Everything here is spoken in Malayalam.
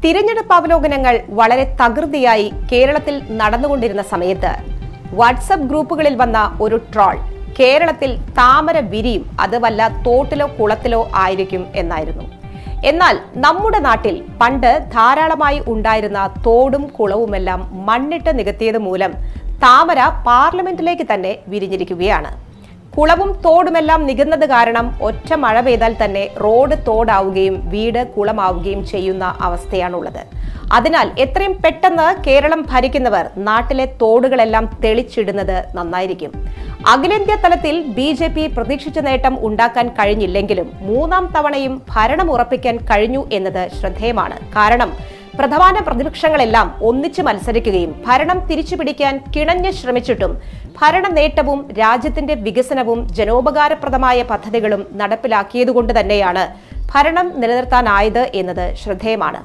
തിരഞ്ഞെടുപ്പ് അവലോകനങ്ങൾ വളരെ തകൃതിയായി കേരളത്തിൽ നടന്നുകൊണ്ടിരുന്ന സമയത്ത് വാട്സപ്പ് ഗ്രൂപ്പുകളിൽ വന്ന ഒരു ട്രോൾ കേരളത്തിൽ താമര വിരിയും അത് വല്ല തോട്ടിലോ കുളത്തിലോ ആയിരിക്കും എന്നായിരുന്നു. എന്നാൽ നമ്മുടെ നാട്ടിൽ പണ്ട് ധാരാളമായി ഉണ്ടായിരുന്ന തോടും കുളവുമെല്ലാം മണ്ണിട്ട് നികത്തിയത് മൂലം താമര പാർലമെന്റിലേക്ക് തന്നെ വിരിഞ്ഞിരിക്കുകയാണ്. കുളവും തോടുമെല്ലാം നികന്നത് കാരണം ഒറ്റ മഴ പെയ്താൽ തന്നെ റോഡ് തോടാവുകയും വീട് കുളമാവുകയും ചെയ്യുന്ന അവസ്ഥയാണുള്ളത്. അതിനാൽ എത്രയും പെട്ടെന്ന് കേരളം ഭരിക്കുന്നവർ നാട്ടിലെ തോടുകളെല്ലാം തെളിച്ചിടുന്നത് നന്നായിരിക്കും. അഖിലേന്ത്യാ തലത്തിൽ BJP പ്രതീക്ഷിച്ച നേട്ടം ഉണ്ടാക്കാൻ കഴിഞ്ഞില്ലെങ്കിലും മൂന്നാം തവണയും ഭരണം ഉറപ്പിക്കാൻ കഴിഞ്ഞു എന്നത് ശ്രദ്ധേയമാണ്. കാരണം പ്രധാന പ്രതിപക്ഷങ്ങളെല്ലാം ഒന്നിച്ച് മത്സരിക്കുകയും ഭരണം തിരിച്ചുപിടിക്കാൻ കിണഞ്ഞ് ശ്രമിച്ചിട്ടും ഭരണ നേട്ടവും രാജ്യത്തിന്റെ വികസനവും ജനോപകാരപ്രദമായ പദ്ധതികളും നടപ്പിലാക്കിയതുകൊണ്ട് തന്നെയാണ് ഭരണം നിലനിർത്താനായത് എന്നത് ശ്രദ്ധേയമാണ്.